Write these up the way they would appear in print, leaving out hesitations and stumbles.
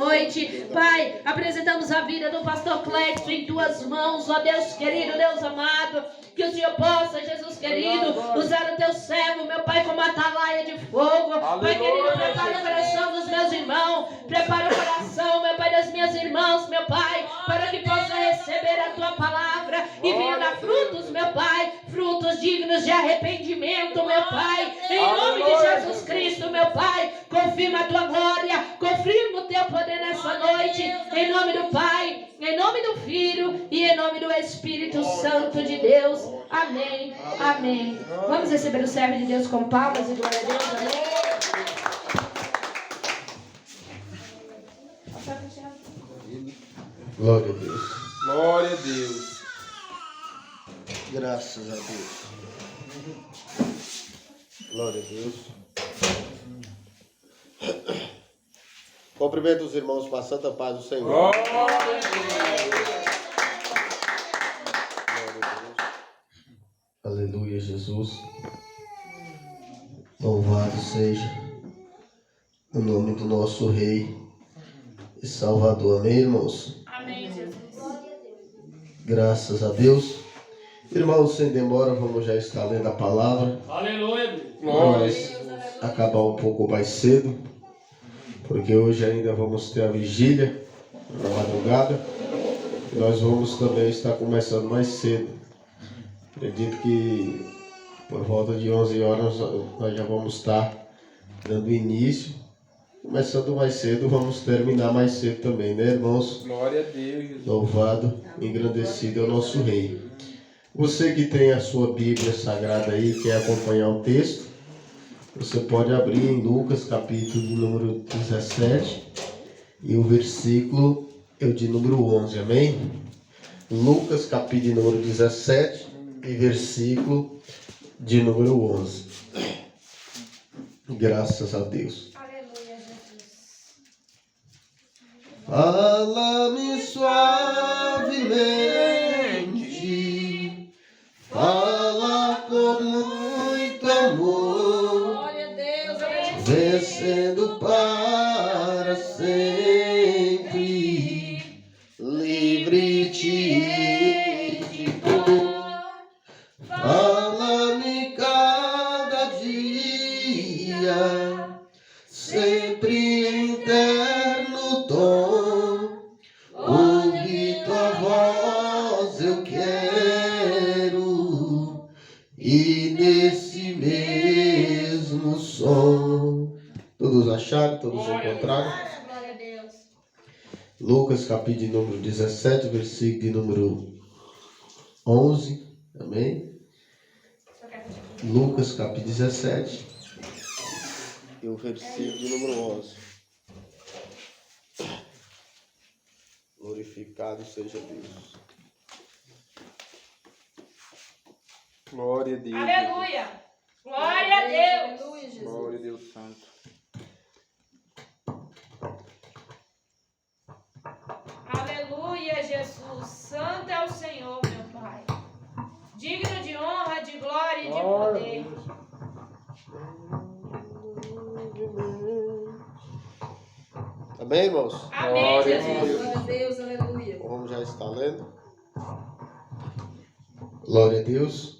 noite. Pai, apresentamos a vida do pastor Clécio em tuas mãos, ó Deus querido, Deus amado. Que o Senhor possa, Jesus querido, usar o teu servo, meu Pai, como atalaia de fogo. Pai querido, prepara o coração dos meus irmãos, prepara o coração, meu Pai, das minhas irmãs, meu Pai, para que possa receber a tua palavra e venha dar frutos, meu Pai, frutos dignos de arrependimento, meu Pai, em nome de Jesus Cristo, meu Pai. Confirma a tua glória, confirma o teu poder nessa noite, em nome do Pai, em nome do Filho e em nome do Espírito Santo de Deus. Amém, amém. Vamos receber o servo de Deus com palmas e glória a Deus. Amém. Glória a Deus. Glória a Deus. Graças a Deus. Glória a Deus. Cumprimento os irmãos com a santa paz do Senhor. Glória a Deus. Aleluia, Jesus. Louvado seja o nome do nosso Rei e Salvador. Amém, irmãos? Amém, Jesus. Graças a Deus. Irmãos, sem demora, vamos já estar lendo a palavra. Aleluia. Glória. Vamos acabar um pouco mais cedo, porque hoje ainda vamos ter a vigília na madrugada. E nós vamos também estar começando mais cedo. Acredito que por volta de 11 horas nós já vamos estar dando início. Começando mais cedo, vamos terminar mais cedo também, né, irmãos? Glória a Deus, Jesus. Louvado, engrandecido é o nosso Rei. Você que tem a sua Bíblia Sagrada aí, quer acompanhar o texto, você pode abrir em Lucas, capítulo de número 17, e o versículo é o de número 11, amém? Lucas, capítulo de número 17, e versículo de número 11. Graças a Deus. Aleluia, Jesus. Fala-me suavemente, fala com muito amor, Glória a Deus. Amém. vencendo para sempre, livre-te de dor. Fala-me cada dia, sempre em terno tom, ouvir tua voz eu quero, e nesse mesmo som. Todos acharam? Todos encontraram? Glória a Deus. Lucas capítulo de número 17, versículo de número 11. Amém? Lucas capítulo 17 e o versículo de número 11. Glorificado seja Deus. Glória a Deus. Aleluia. Glória a Deus. Aleluia, Jesus. Glória a Deus Santo. Aleluia, Jesus. Santo é o Senhor, meu Pai. Digno de honra, de glória e de poder. Amém, irmãos? Amém, Glória a Jesus. Deus. Glória a Deus, aleluia. Vamos já estar lendo. Glória a Deus.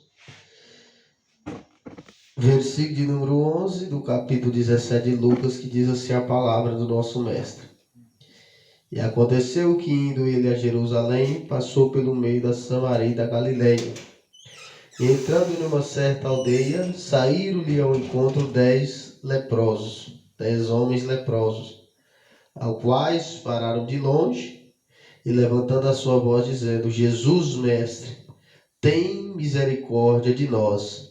Versículo de número 11 do capítulo 17 de Lucas, que diz assim a palavra do nosso mestre. E aconteceu que, indo ele a Jerusalém, passou pelo meio da Samaria e da Galileia. E entrando numa certa aldeia, saíram-lhe ao encontro 10 homens leprosos, aos quais pararam de longe, e levantando a sua voz, dizendo: Jesus, mestre, tem misericórdia de nós.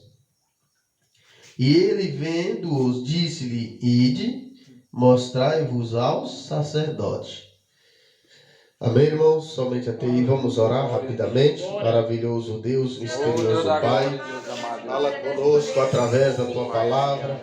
E ele, vendo-os, disse-lhe: Ide, mostrai-vos aos sacerdotes. Amém, irmãos? Somente até aí vamos orar rapidamente. Maravilhoso Deus, misterioso Pai, fala conosco através da Tua palavra.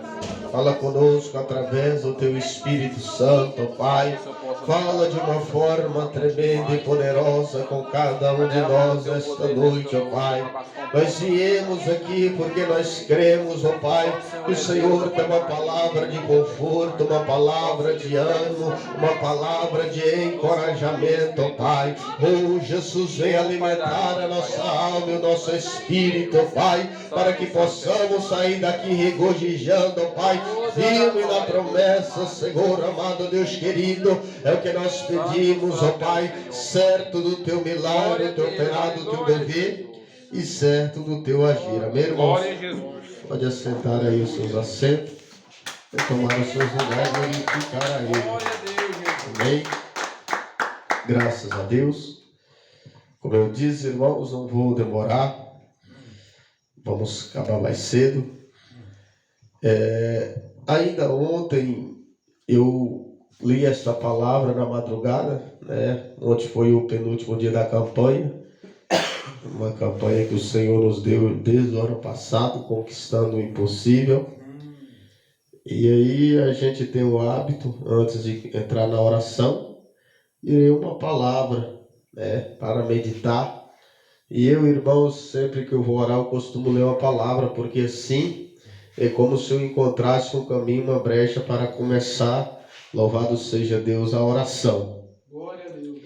Fala conosco através do Teu Espírito Santo, Pai. Fala de uma forma tremenda e poderosa com cada um de nós esta noite, ó Pai. Nós viemos aqui porque nós cremos, ó Pai, que o Senhor tem uma palavra de conforto, uma palavra de ânimo, uma palavra de encorajamento, ó Pai. Oh, Jesus, vem alimentar a nossa alma e o nosso espírito, ó Pai, para que possamos sair daqui regozijando, ó Pai, firme na promessa, Senhor, amado Deus querido, é o que nós pedimos, ó Pai, certo do teu milagre, do teu operado, do teu mover e certo do teu agir. Amém, irmãos? Pode assentar aí os seus assentos e tomar os seus lugares e ficar aí. Amém? Graças a Deus. Como eu disse, irmãos, não vou demorar. Vamos acabar mais cedo. Ainda ontem eu li esta palavra na madrugada, né? Ontem foi o penúltimo dia da campanha, uma campanha que o Senhor nos deu desde o ano passado, conquistando o impossível. E aí a gente tem o hábito, antes de entrar na oração, de ler uma palavra, né, para meditar. E eu, irmãos, sempre que eu vou orar, eu costumo ler uma palavra, porque assim é como se eu encontrasse um caminho, uma brecha para começar. Louvado seja Deus, a oração. Glória a Deus.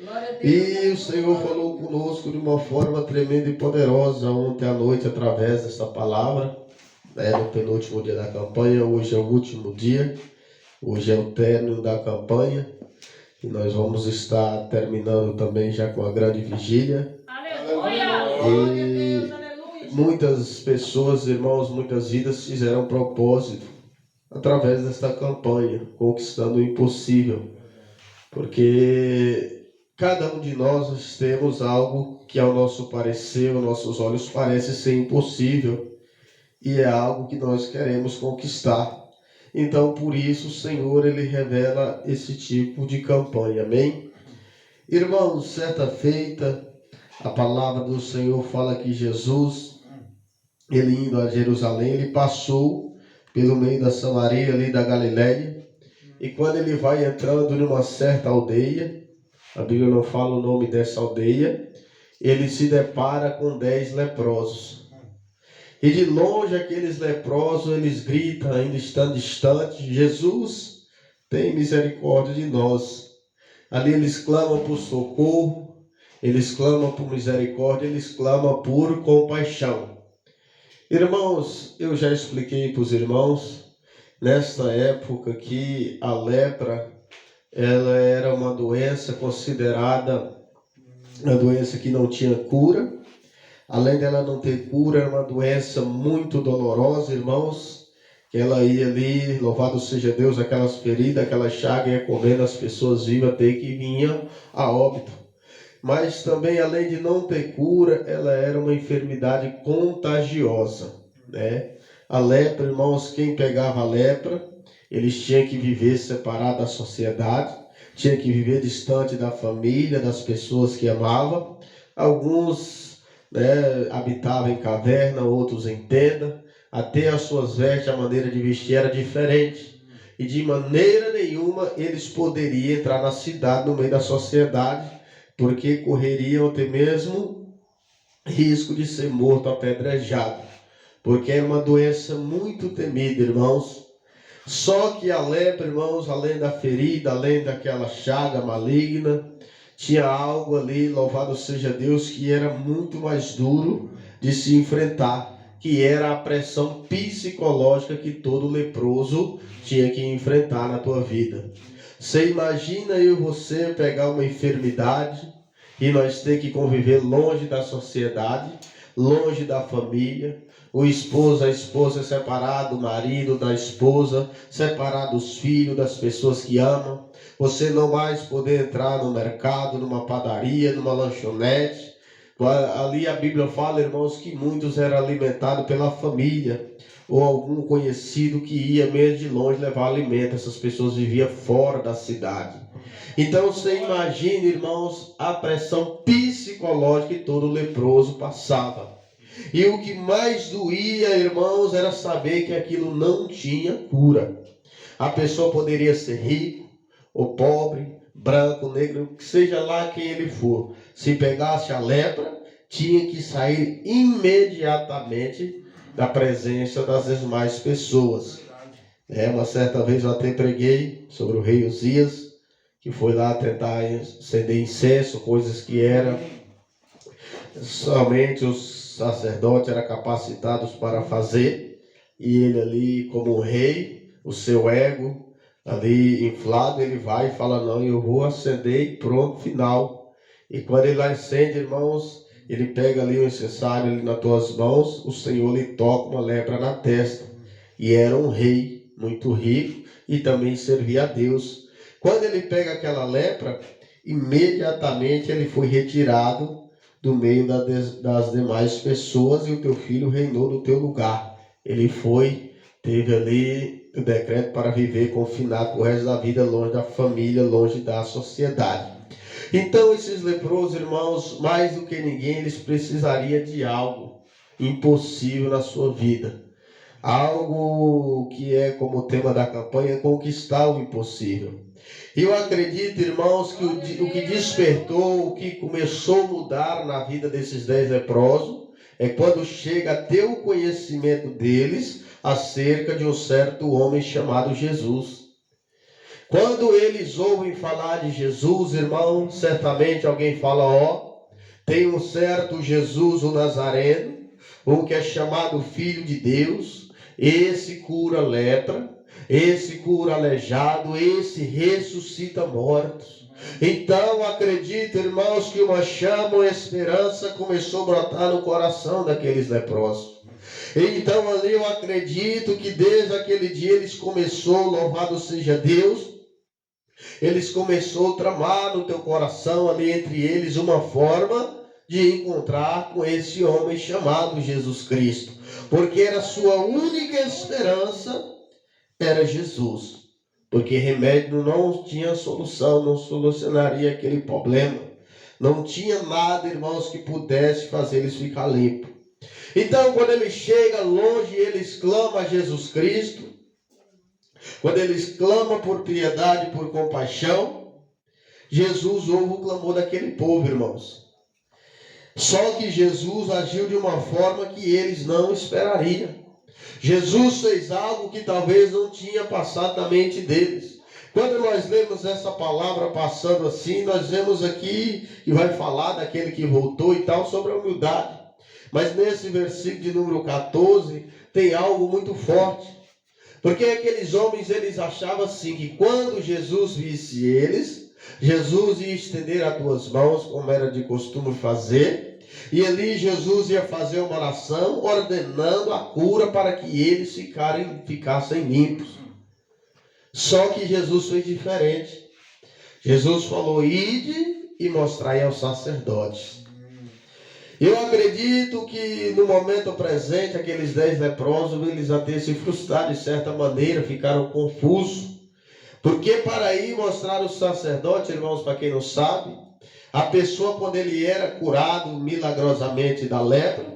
E o Senhor falou conosco de uma forma tremenda e poderosa ontem à noite através dessa palavra, né, no penúltimo dia da campanha. Hoje é o último dia, hoje é o término da campanha e nós vamos estar terminando também já com a grande vigília. Aleluia! E muitas pessoas, irmãos, muitas vidas fizeram propósito através desta campanha, conquistando o impossível, porque cada um de nós temos algo que ao nosso parecer, aos nossos olhos parece ser impossível, e é algo que nós queremos conquistar. Então, por isso, o Senhor, Ele revela esse tipo de campanha, amém? Irmãos, certa feita, a palavra do Senhor fala que Jesus, Ele indo a Jerusalém, Ele passou pelo meio da Samaria, ali da Galileia, e quando ele vai entrando numa certa aldeia, a Bíblia não fala o nome dessa aldeia, ele se depara com 10 leprosos. E de longe aqueles leprosos, eles gritam, ainda estando distantes: Jesus, tem misericórdia de nós. Ali eles clamam por socorro, eles clamam por misericórdia, eles clamam por compaixão. Irmãos, eu já expliquei para os irmãos, nesta época, que a lepra, ela era uma doença considerada uma doença que não tinha cura. Além dela não ter cura, era uma doença muito dolorosa, irmãos, que ela ia ali, louvado seja Deus, aquelas feridas, aquela chaga ia comendo as pessoas vivas até que vinham a óbito. Mas também, além de não ter cura, ela era uma enfermidade contagiosa, né? A lepra, irmãos, quem pegava a lepra, eles tinham que viver separado da sociedade, tinham que viver distante da família, das pessoas que amavam. Alguns, né, habitavam em caverna, outros em tenda, até as suas vestes, a maneira de vestir era diferente. E de maneira nenhuma eles poderiam entrar na cidade, no meio da sociedade, porque correriam até mesmo risco de ser morto apedrejado, porque é uma doença muito temida, irmãos. Só que a lepra, irmãos, além da ferida, além daquela chaga maligna, tinha algo ali, louvado seja Deus, que era muito mais duro de se enfrentar, que era a pressão psicológica que todo leproso tinha que enfrentar na tua vida. Você imagina eu e você pegar uma enfermidade e nós ter que conviver longe da sociedade, longe da família, o esposo, a esposa separado, o marido da esposa, separado dos filhos, das pessoas que amam, você não mais poder entrar no mercado, numa padaria, numa lanchonete. Ali a Bíblia fala, irmãos, que muitos eram alimentados pela família, ou algum conhecido que ia mesmo de longe levar alimento. Essas pessoas viviam fora da cidade. Então você imagina, irmãos, a pressão psicológica que todo leproso passava. E o que mais doía, irmãos, era saber que aquilo não tinha cura. A pessoa poderia ser rico ou pobre, branco, negro, que seja lá quem ele for, se pegasse a lepra, tinha que sair imediatamente da presença das demais pessoas. Uma certa vez eu até preguei sobre o rei Uzias, que foi lá tentar acender incenso, coisas que eram somente os sacerdotes eram capacitados para fazer, e ele ali como rei, o seu ego ali inflado, ele vai e fala, não, eu vou acender e pronto, final. E quando ele acende, irmãos, ele pega ali o incensário ali nas tuas mãos, o Senhor lhe toca uma lepra na testa. E era um rei muito rico e também servia a Deus. Quando ele pega aquela lepra, imediatamente ele foi retirado do meio das demais pessoas e o teu filho reinou no teu lugar. Ele teve ali o decreto para viver confinado o resto da vida, longe da família, longe da sociedade. Então esses leprosos, irmãos, mais do que ninguém, eles precisariam de algo impossível na sua vida. Algo que é como o tema da campanha, conquistar o impossível. E eu acredito, irmãos, que o que despertou, o que começou a mudar na vida desses 10 leprosos, é quando chega a ter o conhecimento deles acerca de um certo homem chamado Jesus. Quando eles ouvem falar de Jesus, irmão, certamente alguém fala, tem um certo Jesus, o Nazareno, um que é chamado Filho de Deus, esse cura lepra, esse cura aleijado, esse ressuscita mortos. Então acredito, irmãos, que uma chama, uma esperança começou a brotar no coração daqueles leprosos. Então ali eu acredito que desde aquele dia eles começou, louvado seja Deus, eles começou a tramar no teu coração ali entre eles uma forma de encontrar com esse homem chamado Jesus Cristo, porque era a sua única esperança, era Jesus, porque remédio não tinha solução, não solucionaria aquele problema, não tinha nada, irmãos, que pudesse fazer eles ficar limpos. Então quando ele chega longe, eles clamam a Jesus Cristo, quando eles clamam por piedade, por compaixão, Jesus ouve o clamor daquele povo, irmãos. Só que Jesus agiu de uma forma que eles não esperariam. Jesus fez algo que talvez não tinha passado na mente deles. Quando nós lemos essa palavra passando assim, nós vemos aqui que vai falar daquele que voltou e tal, sobre a humildade. Mas nesse versículo de número 14, tem algo muito forte. Porque aqueles homens, eles achavam assim, que quando Jesus visse eles, Jesus ia estender as duas mãos, como era de costume fazer, e ali Jesus ia fazer uma oração, ordenando a cura para que eles ficassem limpos. Só que Jesus fez diferente. Jesus falou, ide e mostrai aos sacerdotes. Eu acredito que no momento presente, aqueles 10 leprosos, eles até se frustraram de certa maneira, ficaram confusos. Porque para ir mostrar os sacerdotes, irmãos, para quem não sabe, a pessoa quando ele era curado milagrosamente da lepra,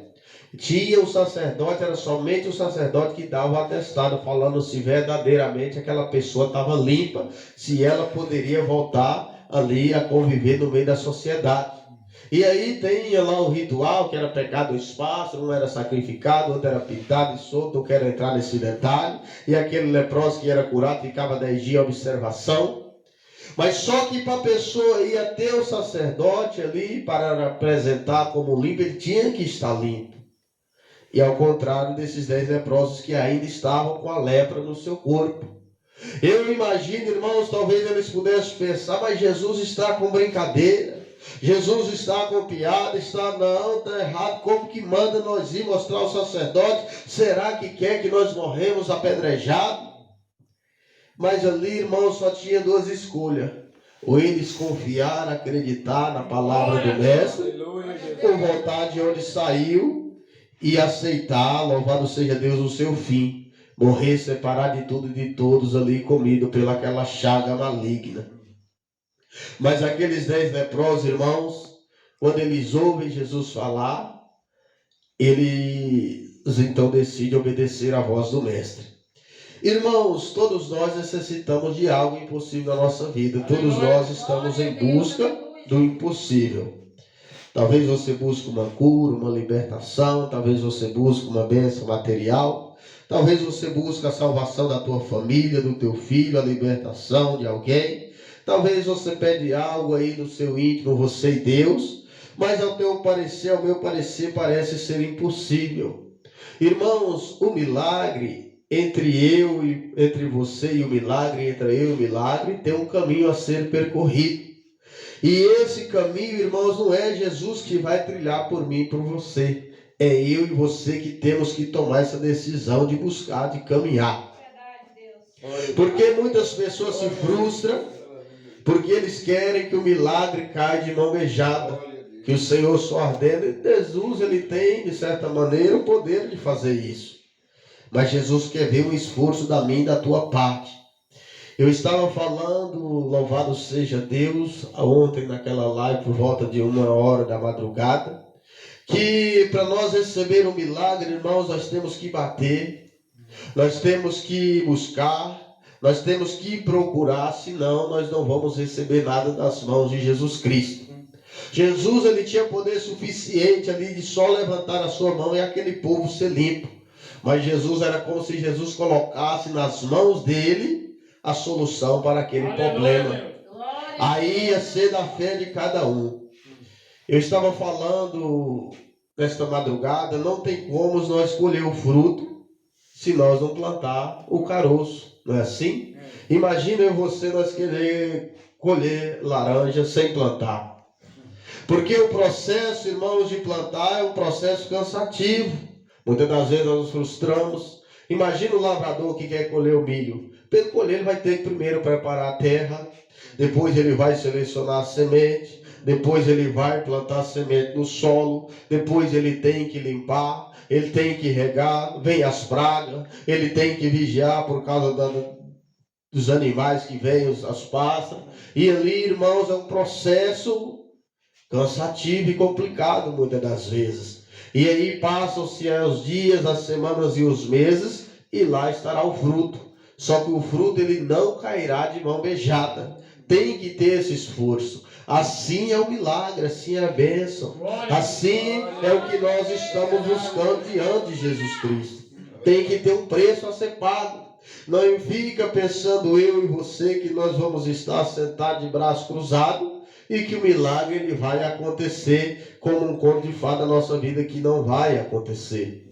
tinha o sacerdote, era somente o sacerdote que dava o atestado, falando se verdadeiramente aquela pessoa estava limpa, se ela poderia voltar ali a conviver no meio da sociedade. E aí tem lá o ritual, que era pecado do espaço, um era sacrificado, outro era pintado e solto, não quero entrar nesse detalhe. E aquele leproso que era curado ficava 10 dias em observação. Mas só que para a pessoa ir até o sacerdote ali, para apresentar como limpo, ele tinha que estar limpo. E ao contrário desses 10 leprosos que ainda estavam com a lepra no seu corpo. Eu imagino, irmãos, talvez eles pudessem pensar, mas Jesus está com brincadeira. Jesus está com piada, está errado, como que manda nós ir mostrar ao sacerdote? Será que quer que nós morremos apedrejados? Mas ali, irmãos, só tinha 2 escolhas. Ou eles confiar, acreditar na palavra do mestre, ou voltar de onde saiu e aceitar, louvado seja Deus, o seu fim. Morrer separado de tudo e de todos ali, comido pelaquela chaga maligna. Mas aqueles 10 leprosos, irmãos, quando eles ouvem Jesus falar, eles então decidem obedecer à voz do mestre. Irmãos, todos nós necessitamos de algo impossível na nossa vida. Todos nós estamos em busca do impossível. Talvez você busque uma cura, uma libertação, talvez você busque uma bênção material, talvez você busque a salvação da tua família, do teu filho, a libertação de alguém, talvez você pede algo aí no seu íntimo, você e Deus, mas ao meu parecer parece ser impossível. Irmãos, o milagre entre você e o milagre, entre eu e o milagre, tem um caminho a ser percorrido. E esse caminho, irmãos, não é Jesus que vai trilhar por mim e por você. É eu e você que temos que tomar essa decisão de buscar, de caminhar. Porque muitas pessoas se frustram, porque eles querem que o milagre caia de mão beijada, que o Senhor só ordena. E Jesus, ele tem, de certa maneira, o poder de fazer isso. Mas Jesus quer ver um esforço da minha e da tua parte. Eu estava falando, louvado seja Deus, ontem naquela live por volta de 1h da madrugada, que para nós receber um milagre, irmãos, nós temos que bater, nós temos que buscar, nós temos que procurar, senão nós não vamos receber nada das mãos de Jesus Cristo. Jesus, ele tinha poder suficiente ali de só levantar a sua mão e aquele povo ser limpo. Mas Jesus era como se Jesus colocasse nas mãos dele a solução para aquele problema. Aí ia ser da fé de cada um. Eu estava falando nesta madrugada, não tem como nós colher o fruto se nós não plantar o caroço, não é assim? Imagina eu e você, nós querer colher laranja sem plantar. Porque o processo, irmãos, de plantar é um processo cansativo. Muitas das vezes nós nos frustramos. Imagina o lavrador que quer colher o milho. Para ele colher, ele vai ter que primeiro preparar a terra, depois ele vai selecionar a semente, depois ele vai plantar a semente no solo, depois ele tem que limpar, ele tem que regar, vem as pragas, ele tem que vigiar por causa dos animais que vêm, as pássaros. E ali, irmãos, é um processo cansativo e complicado muitas das vezes. E aí passam-se os dias, as semanas e os meses, e lá estará o fruto. Só que o fruto ele não cairá de mão beijada. Tem que ter esse esforço. Assim é o milagre, assim é a bênção. Assim é o que nós estamos buscando diante de Jesus Cristo. Tem que ter um preço a ser pago. Não fica pensando eu e você que nós vamos estar sentados de braço cruzado e que o milagre ele vai acontecer como um conto de fada na nossa vida, que não vai acontecer.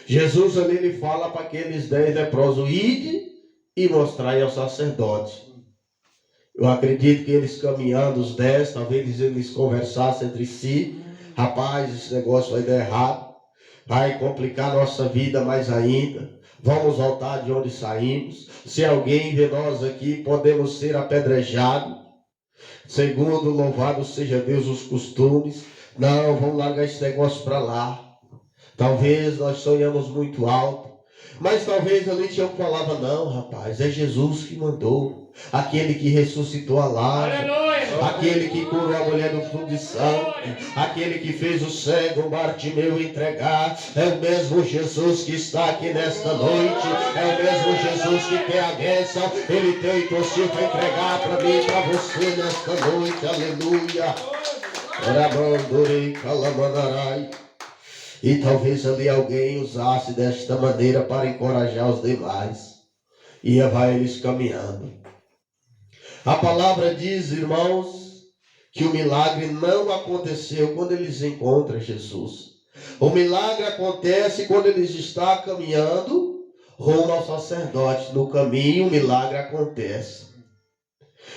Jesus ali ele fala para aqueles 10 leprosos: ide e mostrai ao sacerdote. Eu acredito que eles caminhando, os 10, talvez eles conversassem entre si: rapaz, esse negócio vai dar errado, vai complicar a nossa vida mais ainda, vamos voltar de onde saímos. Se alguém de nós aqui podemos ser apedrejados, segundo louvado seja Deus os costumes, não, vamos largar esse negócio para lá. Talvez nós sonhamos muito alto, mas talvez ali tinha uma palavra: não, rapaz, é Jesus que mandou, aquele que ressuscitou a Lázaro, aquele que curou a mulher do fluxo de sangue, aquele que fez o cego Bartimeu entregar, é o mesmo Jesus que está aqui nesta noite, é o mesmo Jesus que tem a bênção, ele tem o impossível para entregar para mim e para você nesta noite, aleluia. E talvez ali alguém usasse desta maneira para encorajar os demais. E vai eles caminhando. A palavra diz, irmãos, que o milagre não aconteceu quando eles encontram Jesus. O milagre acontece quando eles estão caminhando rumo ao sacerdote. No caminho o milagre acontece.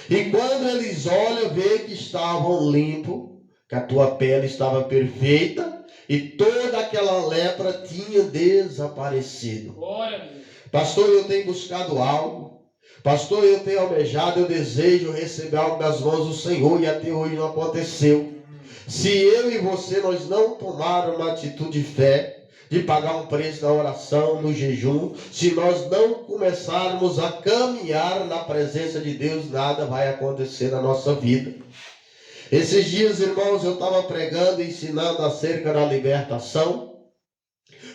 E quando eles olham, vê que estavam limpos, que a tua pele estava perfeita, e toda aquela lepra tinha desaparecido. Pastor, eu tenho buscado algo. Pastor, eu tenho almejado, eu desejo receber algo das mãos do Senhor, e até hoje não aconteceu. Se eu e você nós não tomarmos uma atitude de fé, de pagar um preço na oração, no jejum, se nós não começarmos a caminhar na presença de Deus, nada vai acontecer na nossa vida. Esses dias, irmãos, eu estava pregando e ensinando acerca da libertação.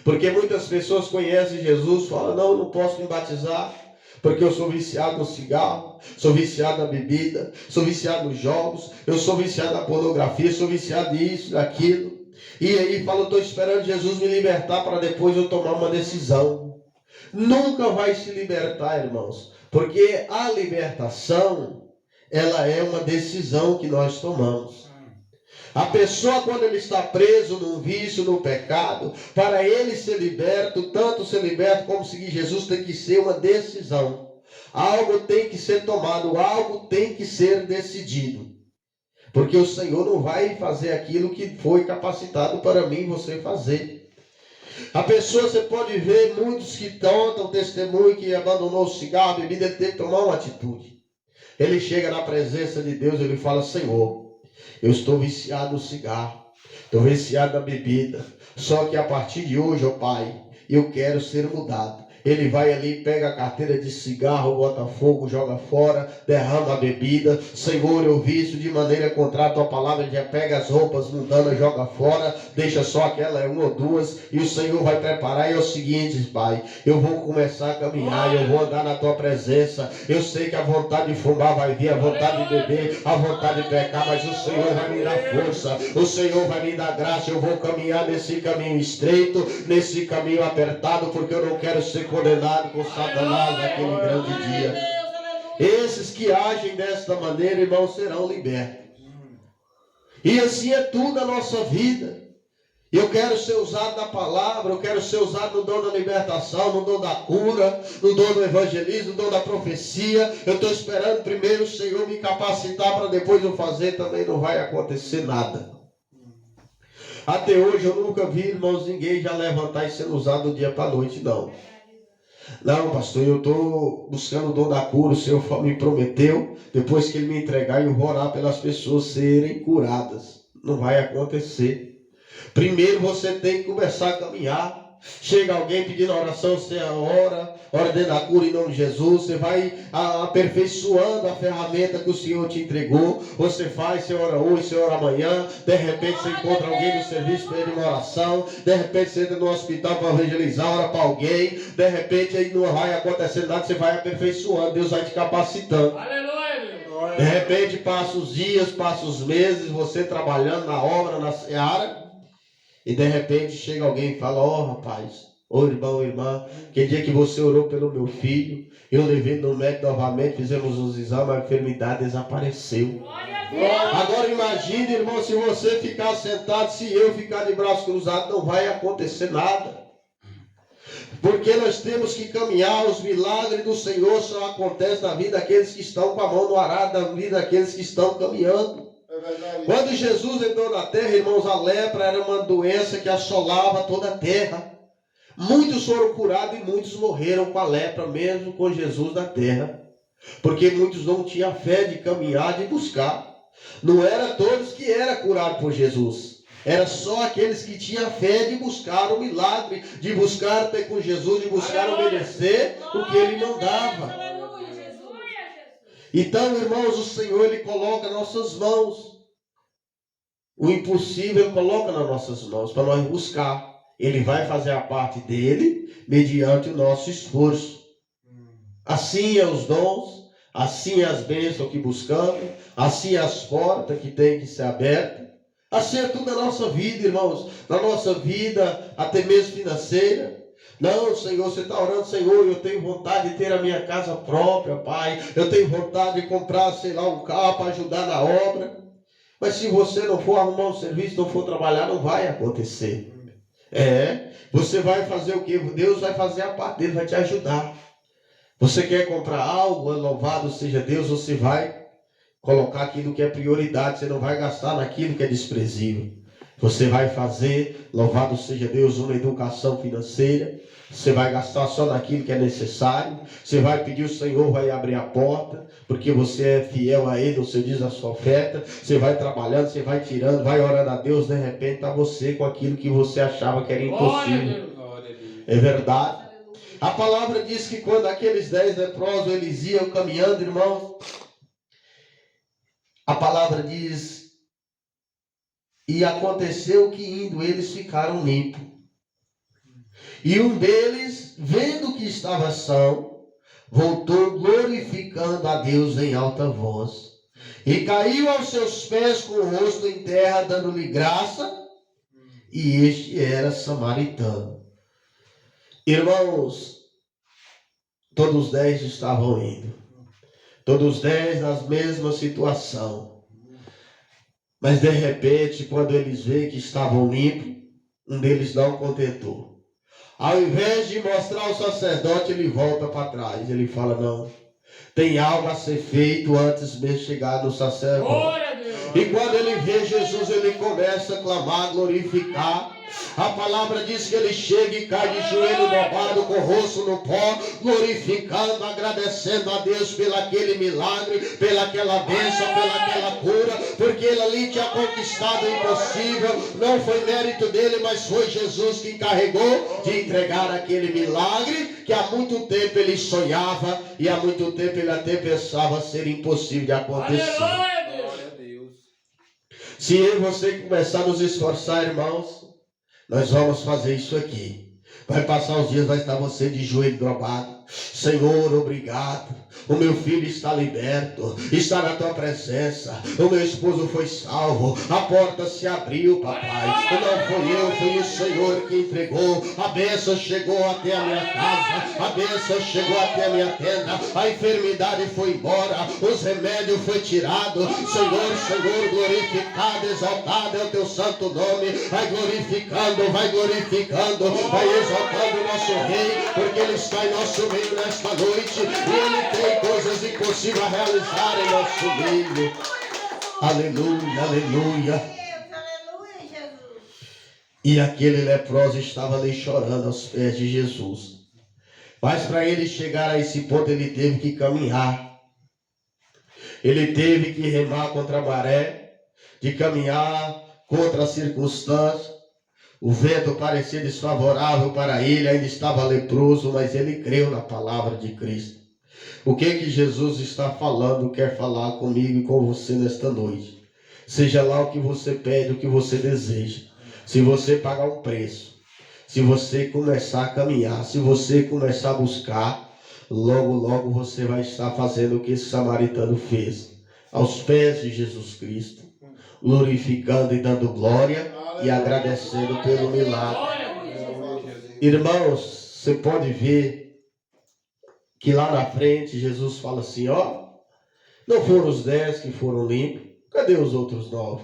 Porque muitas pessoas conhecem Jesus, falam, não, eu não posso me batizar, porque eu sou viciado no cigarro, sou viciado na bebida, sou viciado nos jogos, eu sou viciado na pornografia, sou viciado nisso, naquilo. E aí fala, eu estou esperando Jesus me libertar para depois eu tomar uma decisão. Nunca vai se libertar, irmãos, porque a libertação, ela é uma decisão que nós tomamos. A pessoa, quando ele está preso num vício, no pecado, para ele ser liberto, tanto ser liberto como seguir Jesus, tem que ser uma decisão. Algo tem que ser tomado, algo tem que ser decidido. Porque o Senhor não vai fazer aquilo que foi capacitado para mim e você fazer. A pessoa, você pode ver muitos que contam testemunho que abandonou o cigarro, a bebida, ele teve que tomar uma atitude. Ele chega na presença de Deus, ele fala, Senhor, eu estou viciado no cigarro, estou viciado na bebida, só que a partir de hoje, ó Pai, eu quero ser mudado. Ele vai ali, pega a carteira de cigarro, bota fogo, joga fora, derrama a bebida. Senhor, eu vi isso de maneira contrária à tua palavra. Ele já pega as roupas mundanas, joga fora, deixa só aquela uma ou duas, e o Senhor vai preparar. E é o seguinte, Pai, eu vou começar a caminhar, eu vou andar na tua presença. Eu sei que a vontade de fumar vai vir, a vontade de beber, a vontade de pecar, mas o Senhor vai me dar força, o Senhor vai me dar graça. Eu vou caminhar nesse caminho estreito, nesse caminho apertado, porque eu não quero ser condenado com Satanás naquele grande dia. Esses que agem desta maneira, irmãos, serão libertos. E assim é tudo a nossa vida. Eu quero ser usado na palavra, eu quero ser usado no dom da libertação, no dom da cura, no dom do evangelismo, no dom da profecia. Eu estou esperando primeiro o Senhor me capacitar para depois eu fazer, também não vai acontecer nada. Até hoje eu nunca vi, irmãos, ninguém já levantar e ser usado do dia para a noite, não. Não, pastor, eu estou buscando o dom da cura, o Senhor me prometeu, depois que Ele me entregar, eu vou orar pelas pessoas serem curadas. Não vai acontecer. Primeiro você tem que começar a caminhar. Chega alguém pedindo oração, você ora dentro da cura em nome de Jesus, você vai aperfeiçoando a ferramenta que o Senhor te entregou. Você faz, você ora hoje, você ora amanhã, de repente você encontra alguém no serviço para ele uma oração, de repente você entra no hospital para evangelizar, ora para alguém, de repente aí não vai acontecer nada, você vai aperfeiçoando, Deus vai te capacitando. Aleluia. De repente passa os dias, passa os meses, você trabalhando na obra, na seara, e de repente chega alguém e fala, rapaz, irmão, irmã, que dia que você orou pelo meu filho, eu levei no médico novamente, fizemos os exames, a enfermidade desapareceu. Agora imagine, irmão, se você ficar sentado, se eu ficar de braços cruzados, não vai acontecer nada. Porque nós temos que caminhar, os milagres do Senhor só acontecem na vida daqueles que estão com a mão no arado, na vida daqueles que estão caminhando. Quando Jesus entrou na terra, irmãos, a lepra era uma doença que assolava toda a terra. Muitos foram curados e muitos morreram com a lepra, mesmo com Jesus na terra. Porque muitos não tinham fé de caminhar, de buscar. Não era todos que eram curados por Jesus. Era só aqueles que tinham fé de buscar o milagre, de buscar ter com Jesus, de buscar obedecer o que Ele mandava. Então, irmãos, o Senhor, Ele coloca nas nossas mãos. O impossível Ele coloca nas nossas mãos para nós buscar. Ele vai fazer a parte dele mediante o nosso esforço. Assim é os dons, assim é as bênçãos que buscamos, assim é as portas que têm que ser abertas. Assim é tudo na nossa vida, irmãos. Na nossa vida, até mesmo financeira. Não, Senhor, você está orando, Senhor, eu tenho vontade de ter a minha casa própria, Pai. Eu tenho vontade de comprar, sei lá, um carro para ajudar na obra. Mas se você não for arrumar um serviço, não for trabalhar, não vai acontecer. Você vai fazer o quê? Deus vai fazer a parte dele, vai te ajudar. Você quer comprar algo, louvado seja Deus, você vai colocar aquilo que é prioridade, você não vai gastar naquilo que é desprezível. Você vai fazer, louvado seja Deus, uma educação financeira. Você vai gastar só naquilo que é necessário. Você vai pedir, o Senhor vai abrir a porta, porque você é fiel a Ele, você diz a sua oferta. Você vai trabalhando, você vai tirando, vai orando a Deus, de repente está você com aquilo que você achava que era impossível. É verdade. A palavra diz que quando aqueles 10 leprosos eles iam caminhando, irmãos, a palavra diz, e aconteceu que indo eles ficaram limpos. E um deles, vendo que estava são, voltou glorificando a Deus em alta voz. E caiu aos seus pés com o rosto em terra, dando-lhe graça. E este era samaritano. Irmãos, todos os 10 estavam indo. Todos os 10 na mesma situação. Mas de repente, quando eles veem que estavam limpos, um deles não contentou. Ao invés de mostrar ao sacerdote, ele volta para trás. Ele fala, não, tem algo a ser feito antes mesmo de chegar no sacerdote. E quando ele vê Jesus, ele começa a clamar, glorificar. A palavra diz que ele chega e cai de joelho dobrado, com o rosto no pó, glorificando, agradecendo a Deus pelo aquele milagre, pelaquela bênção, pelaquela cura, porque ele ali tinha conquistado o impossível. Não foi mérito dele, mas foi Jesus que encarregou de entregar aquele milagre que há muito tempo ele sonhava e há muito tempo ele até pensava ser impossível de acontecer. Glória a Deus. Se eu e você começar a nos esforçar, irmãos, nós vamos fazer isso aqui. Vai passar os dias, vai estar você de joelho dobrado. Senhor, obrigado. O meu filho está liberto, está na tua presença. O meu esposo foi salvo. A porta se abriu, papai. Não foi eu, foi o Senhor que entregou. A bênção chegou até a minha casa. A bênção chegou até a minha tenda. A enfermidade foi embora. Os remédios foi tirado. Senhor, Senhor, glorificado, exaltado é o teu santo nome. Vai glorificando, vai exaltando o nosso rei, porque ele está em nosso meio nesta noite, e ele tem coisas impossíveis a realizar em nosso meio. Aleluia, aleluia. E aquele leproso estava ali chorando aos pés de Jesus. Mas para ele chegar a esse ponto, ele teve que caminhar. Ele teve que remar contra a maré, de caminhar contra as circunstâncias. O vento parecia desfavorável para ele, ainda estava leproso, mas ele creu na palavra de Cristo. O que Jesus está falando, quer falar comigo e com você nesta noite? Seja lá o que você pede, o que você deseja. Se você pagar um preço, se você começar a caminhar, se você começar a buscar, logo, logo você vai estar fazendo o que esse samaritano fez. Aos pés de Jesus Cristo, glorificando e dando glória e agradecendo pelo milagre. Irmãos, você pode ver que lá na frente Jesus fala assim, ó, não foram os 10 que foram limpos, cadê os outros 9?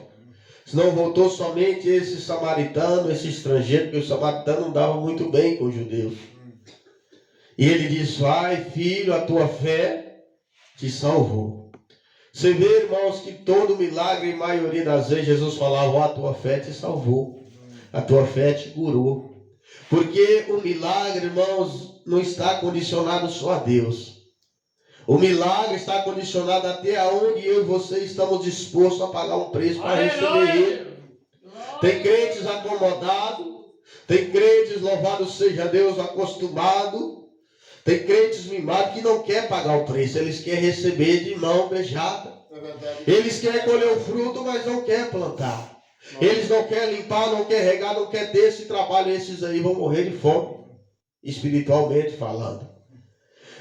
Senão voltou somente esse samaritano, esse estrangeiro, porque o samaritano não dava muito bem com os judeus. E ele diz, vai filho, a tua fé te salvou. Você vê, irmãos, que todo milagre, a maioria das vezes, Jesus falava, a tua fé te salvou, a tua fé te curou. Porque o milagre, irmãos, não está condicionado só a Deus. O milagre está condicionado até aonde eu e você estamos dispostos a pagar um preço para receber ele. Tem crentes acomodados, tem crentes, louvado seja Deus, acostumados. Tem crentes mimados que não querem pagar o preço, eles querem receber de mão beijada. Eles querem colher o fruto, mas não querem plantar. Eles não querem limpar, não querem regar, não querem ter esse trabalho. Esses aí vão morrer de fome, espiritualmente falando.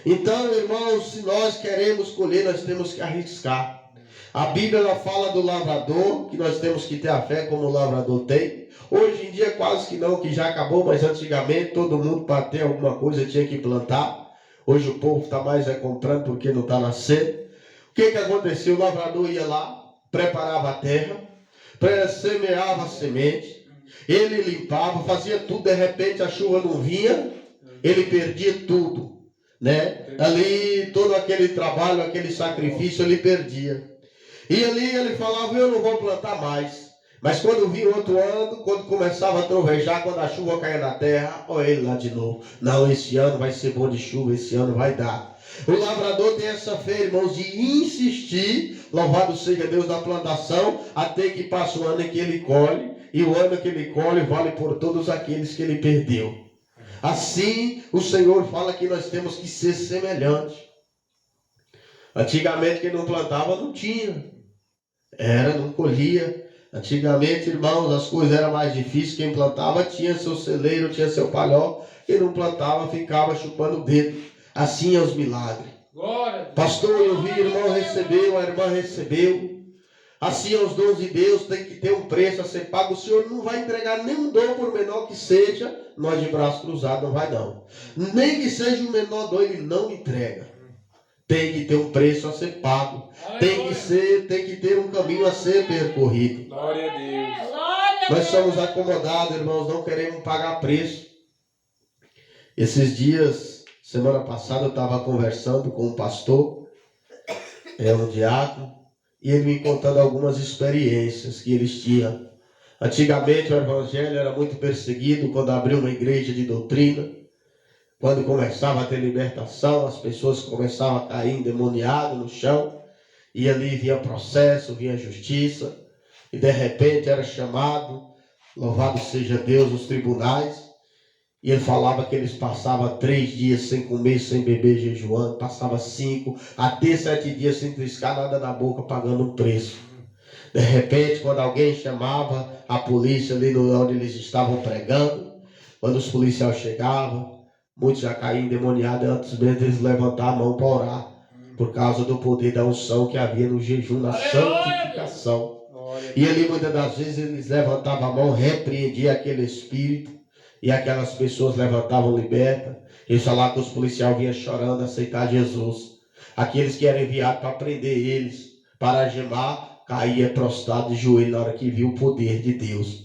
Então, irmãos, se nós queremos colher, nós temos que arriscar. A Bíblia ela fala do lavrador, que nós temos que ter a fé como o lavrador tem. Hoje em dia quase que não, que já acabou, mas antigamente todo mundo para ter alguma coisa tinha que plantar. Hoje o povo está mais comprando porque não está nascendo. O que aconteceu? O lavrador ia lá, preparava a terra, semeava a semente, ele limpava, fazia tudo, de repente a chuva não vinha, ele perdia tudo, né? Ali todo aquele trabalho, aquele sacrifício ele perdia. E ali ele falava, eu não vou plantar mais. Mas quando vinha outro ano, quando começava a trovejar, quando a chuva caía na terra, olha ele lá de novo. Não, esse ano vai ser bom de chuva, esse ano vai dar. O lavrador tem essa fé, irmãos, de insistir, louvado seja Deus da plantação, até que passa o ano em que ele colhe, e o ano que ele colhe vale por todos aqueles que ele perdeu. Assim, o Senhor fala que nós temos que ser semelhantes. Antigamente, quem não plantava não tinha. Não colhia. Antigamente, irmãos, as coisas eram mais difíceis. Quem plantava tinha seu celeiro, tinha seu palhó. Quem não plantava ficava chupando o dedo. Assim é os milagres. Pastor, eu vi, irmão recebeu, a irmã recebeu. Assim é os dons de Deus, tem que ter um preço a ser pago. O Senhor não vai entregar nenhum dom, por menor que seja, nós de braço cruzado não vai não. Nem que seja o menor dom, Ele não entrega. Tem que ter um preço a ser pago. Tem que ter um caminho a ser percorrido. Glória a Deus. Nós somos acomodados, irmãos, não queremos pagar preço. Esses dias, semana passada, eu estava conversando com um pastor, um diácono, e ele me contando algumas experiências que eles tinham. Antigamente o evangelho era muito perseguido quando abriu uma igreja de doutrina. Quando começava a ter libertação, as pessoas começavam a cair endemoniadas no chão. E ali vinha processo, vinha justiça. E de repente era chamado, louvado seja Deus, nos tribunais. E ele falava que eles passavam 3 dias sem comer, sem beber, jejuando. Passava 5, até 7 dias sem triscar nada na boca, pagando um preço. De repente, quando alguém chamava a polícia ali onde eles estavam pregando, quando os policiais chegavam, muitos já caíam endemoniados antes mesmo de eles levantar a mão para orar, por causa do poder da unção que havia no jejum, na santificação. E ali muitas das vezes eles levantavam a mão, repreendiam aquele espírito, e aquelas pessoas levantavam libertas. Eles falavam que os policiais vinham chorando a aceitar Jesus. Aqueles que eram enviados para prender eles, para algemar, caía prostrado de joelho na hora que viu o poder de Deus.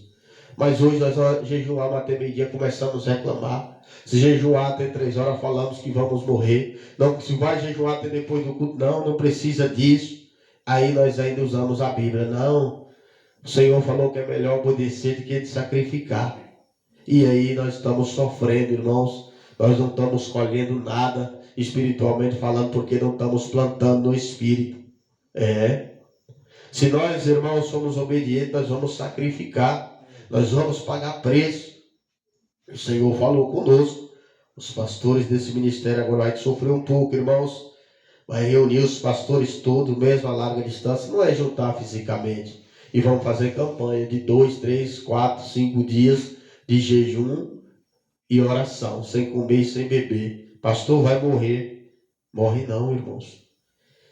Mas hoje nós jejuamos até meio-dia, começamos a reclamar. Se jejuar até 3 horas, falamos que vamos morrer. Não, se vai jejuar até depois do culto, não precisa disso. Aí nós ainda usamos a Bíblia. Não, o Senhor falou que é melhor obedecer do que de sacrificar. E aí nós estamos sofrendo, irmãos. Nós não estamos colhendo nada, espiritualmente falando, porque não estamos plantando no Espírito. Se nós, irmãos, somos obedientes, nós vamos sacrificar. Nós vamos pagar preço. O Senhor falou conosco. Os pastores desse ministério agora vai sofrer um pouco, irmãos. Vai reunir os pastores todos, mesmo a larga distância. Não é juntar fisicamente. E vamos fazer campanha de 2, 3, 4, 5 dias de jejum e oração, sem comer e sem beber. Pastor, vai morrer. Morre não, irmãos.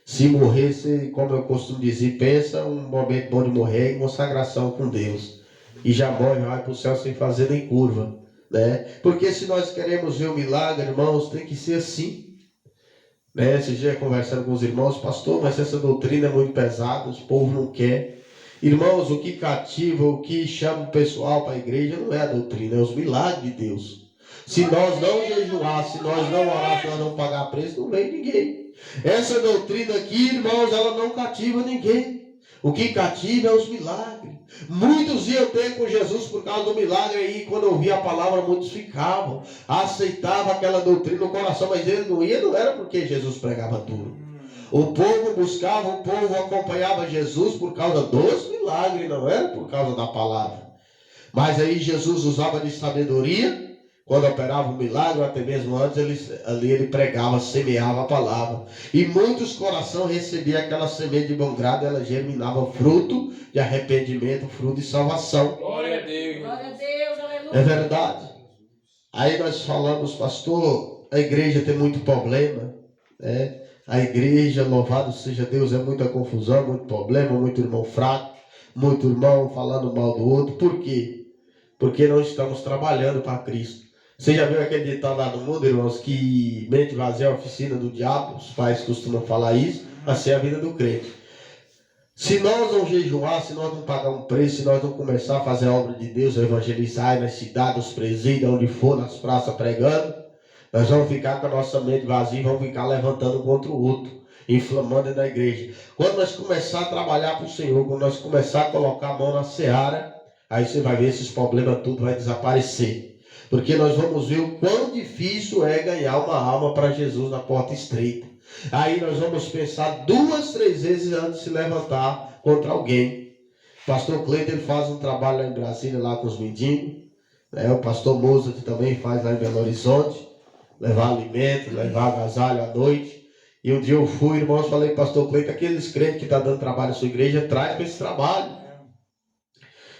Se morrer, como eu costumo dizer, pensa um momento bom de morrer em consagração com Deus. E já morre, vai para o céu sem fazer nem curva. Né? Porque se nós queremos ver o milagre, irmãos, tem que ser assim. Esse dia conversando com os irmãos, pastor, mas essa doutrina é muito pesada, os povos não querem. Irmãos, o que cativa, o que chama o pessoal para a igreja não é a doutrina, é os milagres de Deus. Se nós não jejuar, se nós não orar, se nós não pagar preço, não vem ninguém. Essa doutrina aqui, irmãos, ela não cativa ninguém. O que cativa é os milagres. Muitos iam ter com Jesus por causa do milagre, e quando ouvia a palavra, muitos ficavam, aceitavam aquela doutrina no coração, mas ele não ia, não era porque Jesus pregava tudo. O povo buscava, o povo acompanhava Jesus por causa dos milagres, não era por causa da palavra. Mas aí Jesus usava de sabedoria, quando operava um milagre, até mesmo antes, ele pregava, semeava a palavra. E muitos corações recebiam aquela semente de bom grado, ela germinava fruto de arrependimento, fruto de salvação. Glória a Deus. Glória a Deus, aleluia. É verdade. Aí nós falamos, pastor, a igreja tem muito problema, né? A igreja, louvado seja Deus, é muita confusão, muito problema, muito irmão fraco, muito irmão falando mal do outro. Por quê? Porque não estamos trabalhando para Cristo. Você já viu aquele ditado lá no mundo, irmãos, que mente vazia é a oficina do diabo? Os pais costumam falar isso, assim é a vida do crente. Se nós não jejuar, se nós não pagar um preço, se nós não começar a fazer a obra de Deus, a evangelizar nas cidades, nos presídios, onde for, nas praças pregando, nós vamos ficar com a nossa mente vazia e vamos ficar levantando um contra o outro, inflamando na igreja. Quando nós começar a trabalhar para o Senhor, quando nós começar a colocar a mão na seara, aí você vai ver esses problemas tudo vai desaparecer. Porque nós vamos ver o quão difícil é ganhar uma alma para Jesus na porta estreita. Aí nós vamos pensar 2, 3 vezes antes de se levantar contra alguém. O pastor Cleiton, ele faz um trabalho lá em Brasília, lá com os mendigos. O pastor Mozart também faz lá em Belo Horizonte. Levar alimento, levar agasalho à noite. E um dia eu fui, irmãos, falei, pastor Cleiton, aqueles crentes que estão dando trabalho à sua igreja, traz para esse trabalho.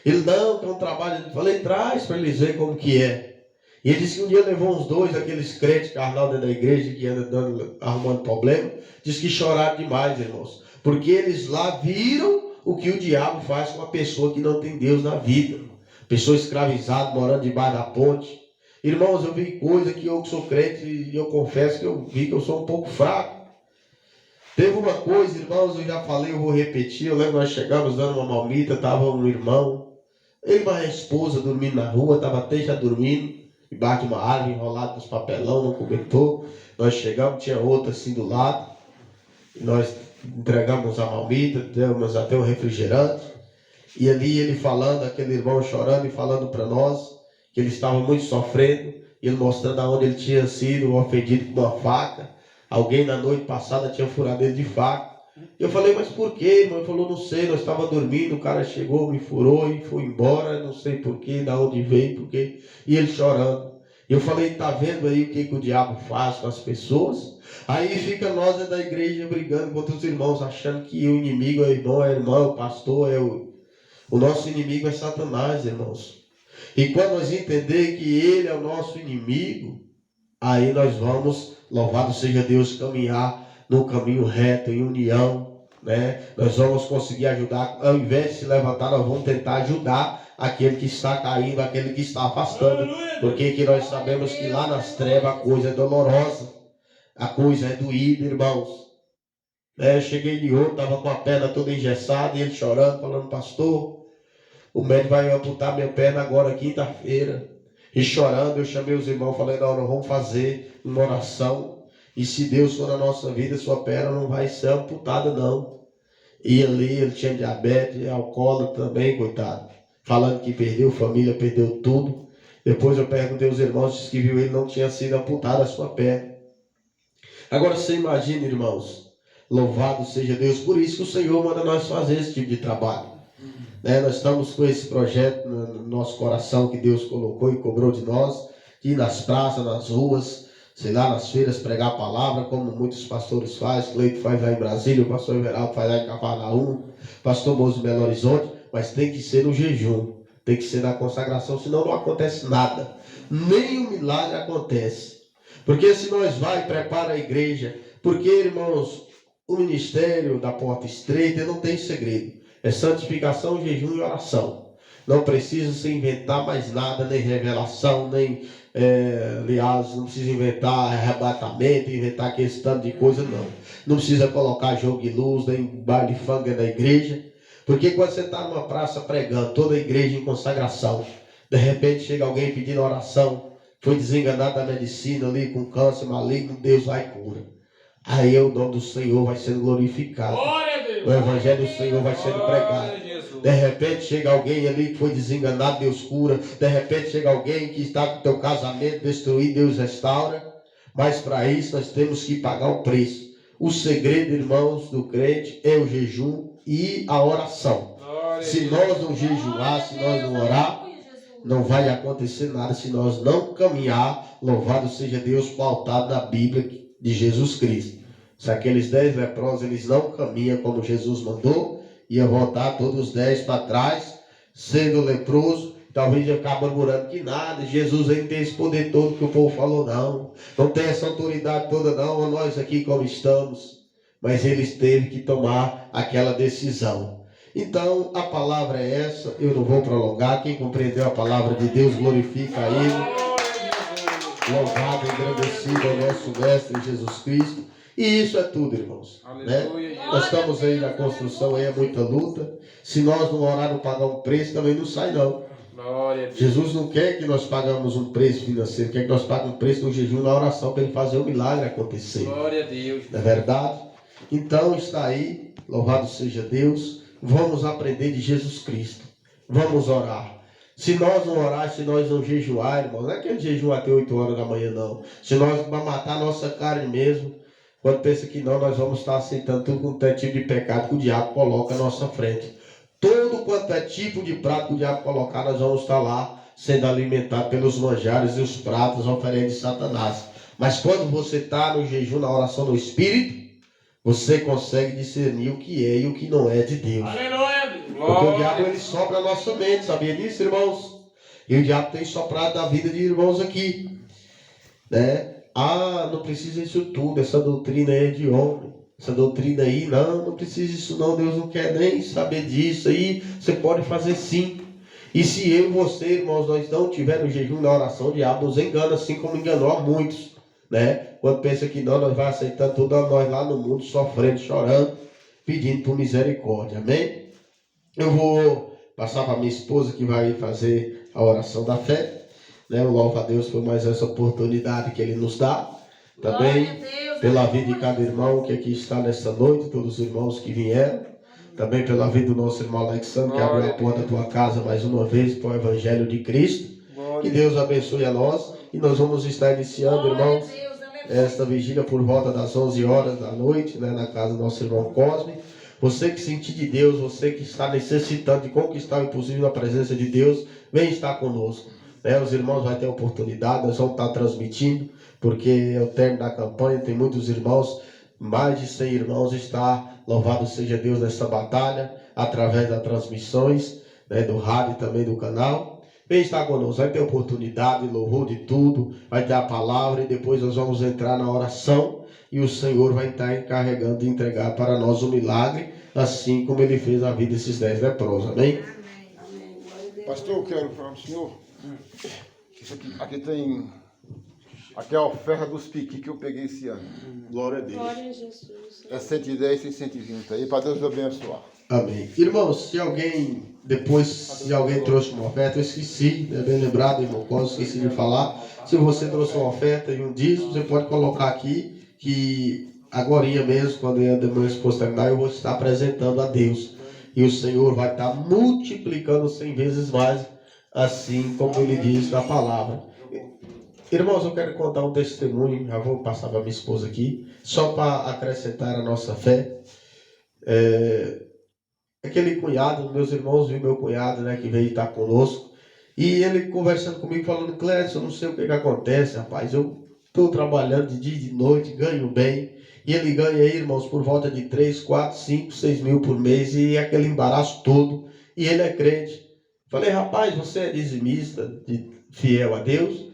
Ele, não, que é um trabalho. Eu falei, traz para eles verem como que é. E ele disse que um dia levou uns dois, aqueles crentes carnal dentro da igreja, que anda arrumando problema. Disse que choraram demais, irmãos. Porque eles lá viram o que o diabo faz com a pessoa que não tem Deus na vida. Pessoa escravizada, morando debaixo da ponte. Irmãos, eu vi coisa que eu que sou crente e eu confesso que eu vi que eu sou um pouco fraco. Teve uma coisa, irmãos, eu já falei, eu vou repetir. Eu lembro que nós chegamos dando uma marmita, estava um irmão, ele e a esposa dormindo na rua, estava até já dormindo, debaixo de uma árvore, enrolado nos papelão, no cobertor. Nós chegamos, tinha outra assim do lado, e nós entregamos a marmita, demos até um refrigerante. E ali ele falando, aquele irmão chorando e falando para nós, que ele estava muito sofrendo, e ele mostrando aonde ele tinha sido ofendido com uma faca. Alguém na noite passada tinha furado ele de faca. Eu falei, mas por quê, irmão? Ele falou, não sei, nós estávamos dormindo, o cara chegou, me furou e foi embora, não sei por quê, da onde veio, por quê. E ele chorando. Eu falei, tá vendo aí o que o diabo faz com as pessoas? Aí fica nós da igreja brigando contra os irmãos, achando que o inimigo é o irmão, é a irmã, o pastor, o nosso inimigo é Satanás, irmãos. E quando nós entender que ele é o nosso inimigo, aí nós vamos, louvado seja Deus, caminhar no caminho reto, em união, né? Nós vamos conseguir ajudar, ao invés de se levantar, nós vamos tentar ajudar aquele que está caindo, aquele que está afastando, porque que nós sabemos que lá nas trevas a coisa é dolorosa, a coisa é doída, irmãos. Eu cheguei de outro, estava com a perna toda engessada, e ele chorando, falando, pastor, o médico vai amputar minha perna agora, quinta-feira. E chorando, eu chamei os irmãos, falei, não, nós vamos fazer uma oração. E se Deus for na nossa vida, sua perna não vai ser amputada, não. E ali ele tinha diabetes, alcoólatra também, coitado. Falando que perdeu família, perdeu tudo. Depois eu perguntei aos irmãos, disse que viu ele não tinha sido amputada a sua perna. Agora você imagina, irmãos, louvado seja Deus. Por isso que o Senhor manda nós fazer esse tipo de trabalho. Nós estamos com esse projeto no nosso coração que Deus colocou e cobrou de nós, de ir nas praças, nas ruas, sei lá, nas feiras, pregar a palavra, como muitos pastores fazem. Cleito faz lá em Brasília, o pastor Everaldo faz lá em Cafarnaum, o pastor Moço em Belo Horizonte, mas tem que ser no jejum, tem que ser na consagração, senão não acontece nada, nem um milagre acontece. Porque se nós vai e prepara a igreja, porque, irmãos, o ministério da porta estreita não tem segredo. É santificação, jejum e oração. Não precisa se inventar mais nada, nem revelação, nem, aliás, não precisa inventar arrebatamento, inventar aquele tanto de coisa, não. Não precisa colocar jogo de luz, nem baile funk na igreja. Porque quando você está numa praça pregando, toda a igreja em consagração, de repente chega alguém pedindo oração, foi desenganado da medicina ali, com câncer maligno, Deus vai e cura. Aí o nome do Senhor vai sendo glorificado. O evangelho do Senhor vai sendo pregado. De repente chega alguém ali que foi desenganado, Deus cura. De repente chega alguém que está com o teu casamento destruído, Deus restaura. Mas para isso nós temos que pagar o preço. O segredo, irmãos, do crente é o jejum e a oração. Se nós não jejuar, se nós não orar, não vai acontecer nada se nós não caminhar, louvado seja Deus, pautado na Bíblia de Jesus Cristo. Se aqueles 10 leprosos eles não caminham como Jesus mandou, ia voltar todos os 10 para trás, sendo leproso, talvez ia acabar murmurando que nada, Jesus ainda tem esse poder todo que o povo falou, não tem essa autoridade toda não, nós aqui como estamos. Mas eles teve que tomar aquela decisão. Então a palavra é essa, eu não vou prolongar, quem compreendeu a palavra de Deus glorifica a Ele. Louvado e agradecido ao nosso Mestre Jesus Cristo. E isso é tudo, irmãos. Né? Nós estamos aí na construção, aí é muita luta. Se nós não orar, não pagar um preço, também não sai não. Jesus não quer que nós pagamos um preço financeiro, quer que nós paguemos um preço no jejum, na oração, para Ele fazer o milagre acontecer. Glória a Deus. Não é verdade? Então está aí, louvado seja Deus. Vamos aprender de Jesus Cristo. Vamos orar. Se nós não orar, se nós não jejuar, irmãos, não é aquele jejum até 8 horas da manhã, não. Se nós vamos matar a nossa carne mesmo, quando pensa que não, nós vamos estar aceitando tudo quanto é tipo de pecado que o diabo coloca à nossa frente. Todo quanto é tipo de prato que o diabo colocar, nós vamos estar lá sendo alimentados pelos manjares e os pratos oferentes de Satanás. Mas quando você está no jejum, na oração no Espírito, você consegue discernir o que é e o que não é de Deus. Aleluia! Porque o diabo ele sopra a nossa mente, sabia disso, irmãos? E o diabo tem soprado na vida de irmãos aqui, né? Ah, não precisa isso tudo, essa doutrina aí é de homem. Essa doutrina aí, não precisa disso não, Deus não quer nem saber disso aí, você pode fazer sim. E se eu e você, irmãos, nós não tivermos jejum na oração, o diabo nos engana, assim como enganou a muitos, né? Quando pensa que não, nós vamos aceitar tudo, nós lá no mundo sofrendo, chorando, pedindo por misericórdia, amém? Eu vou passar para minha esposa que vai fazer a oração da fé, né? Eu louvo a Deus por mais essa oportunidade que Ele nos dá, também pela vida de cada irmão que aqui está nesta noite, todos os irmãos que vieram, também pela vida do nosso irmão Alexandre, que abriu a porta da tua casa mais uma vez para o Evangelho de Cristo. Que Deus abençoe a nós. E nós vamos estar iniciando, irmãos, esta vigília por volta das 11 horas da noite, né, na casa do nosso irmão Cosme. Você que sentir de Deus, você que está necessitando de conquistar o impossível na presença de Deus, vem estar conosco. Os irmãos vão ter oportunidade, nós vamos estar transmitindo, porque é o término da campanha, tem muitos irmãos, mais de 100 irmãos está, louvado seja Deus nessa batalha, através das transmissões, né, do rádio e também do canal. Vem estar conosco, vai ter oportunidade, louvor de tudo, vai ter a palavra e depois nós vamos entrar na oração e o Senhor vai estar encarregando de entregar para nós o milagre, assim como Ele fez a vida desses 10 leprosos, amém? Pastor, eu quero falar para o senhor, isso aqui tem, aqui é a oferta dos piqui que eu peguei esse ano. Glória a Deus. Glória a Jesus. É 110 e 120 aí, para Deus abençoar. Amém. Irmãos, se alguém trouxe uma oferta, eu esqueci, é bem lembrado, irmão, quase esqueci de falar. Se você trouxe uma oferta e um dízimo, você pode colocar aqui, que agorinha mesmo, quando eu der minha esposa terminar, eu vou estar apresentando a Deus. E o Senhor vai estar multiplicando 100 vezes mais, assim como Ele diz na palavra. Irmãos, eu quero contar um testemunho, já vou passar para minha esposa aqui, só para acrescentar a nossa fé. Aquele cunhado, meus irmãos viu meu cunhado, né, que veio estar conosco, e ele conversando comigo, falando: Clécio, eu não sei o que acontece, rapaz, eu estou trabalhando de dia e de noite, ganho bem, e ele ganha aí, irmãos, por volta de 3, 4, 5, 6 mil por mês, e aquele embaraço todo, e ele é crente. Falei: rapaz, você é dizimista, fiel a Deus?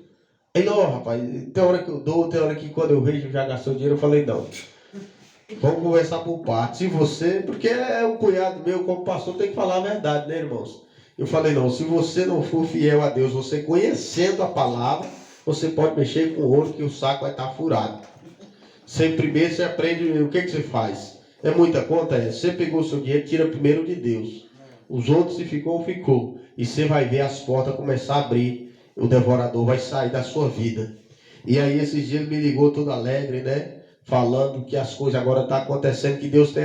Ele: não, rapaz, tem hora que eu dou, tem hora que quando eu vejo já gastou dinheiro. Eu falei: não. Vamos conversar por partes. Se você, porque é um cunhado meu, como pastor, tem que falar a verdade, né, irmãos? Eu falei: não, se você não for fiel a Deus, você conhecendo a palavra, você pode mexer com o ouro que o saco vai estar furado. Você primeiro você aprende o que você faz. É muita conta, você pegou o seu dinheiro, tira primeiro de Deus. Os outros, se ficou, ficou. E você vai ver as portas começar a abrir. O devorador vai sair da sua vida. E aí esses dias ele me ligou todo alegre, né? Falando que as coisas agora estão acontecendo, que Deus tem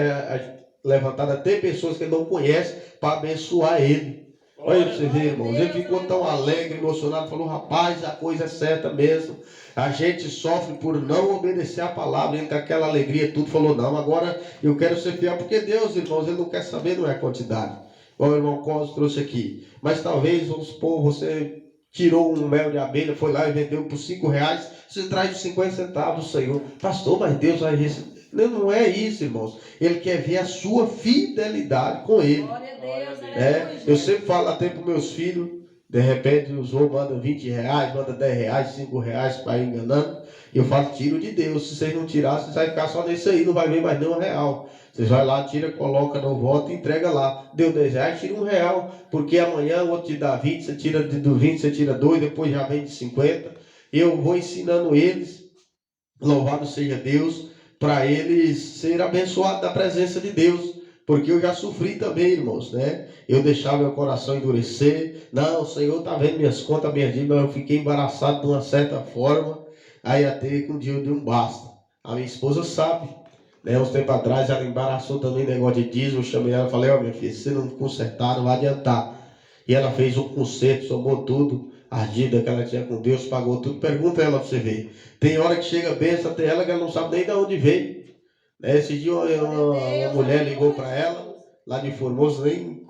levantado até pessoas que ele não conhece para abençoar ele. Olha para você ver, irmãos, ele ficou tão alegre, emocionado, falou: rapaz, a coisa é certa mesmo. A gente sofre por não obedecer a palavra. Ele com aquela alegria tudo falou: não, agora eu quero ser fiel, porque Deus, irmãos, Ele não quer saber, não é quantidade. Igual o irmão Cosme trouxe aqui. Mas talvez, vamos supor, você tirou um mel de abelha, foi lá e vendeu por R$5, você traz os 50 centavos do Senhor. Pastor, mas Deus vai receber. Não é isso, irmãos. Ele quer ver a sua fidelidade com Ele. Glória a Deus, Eu sempre falo até para os meus filhos, de repente os outros mandam R$20, mandam R$10, R$5 para ir enganando. E eu falo: tiro de Deus. Se vocês não tirarem, vocês vão ficar só nesse aí, não vai ver mais nenhum real. Vocês vão lá, tira, coloca no voto e entrega lá. Deu R$10, tira R$1, porque amanhã o outro te dá 20, você tira do 20, você tira 2, depois já vem de 50. Eu vou ensinando eles, louvado seja Deus, para eles serem abençoados da presença de Deus. Porque eu já sofri também, irmãos, né? Eu deixava meu coração endurecer. Não, o Senhor está vendo minhas contas, minhas dívidas. Eu fiquei embaraçado de uma certa forma. Aí até que um dia eu dei um basta. A minha esposa sabe. Né? Uns tempos atrás ela embaraçou também negócio de dízimo. Eu chamei ela e falei: ó, minha filha, se você não consertar, não vai adiantar. E ela fez um conserto, somou tudo. A dívida que ela tinha com Deus, pagou tudo. Pergunta ela para você ver. Tem hora que chega bênção até ela que ela não sabe nem de onde veio. Esse dia uma mulher ligou para ela, lá de Formoso, nem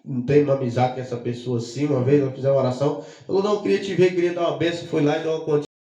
não tem uma amizade com essa pessoa assim. Uma vez ela fez uma oração, falou: não, eu queria te ver, queria dar uma bênção. Foi lá e deu uma quantia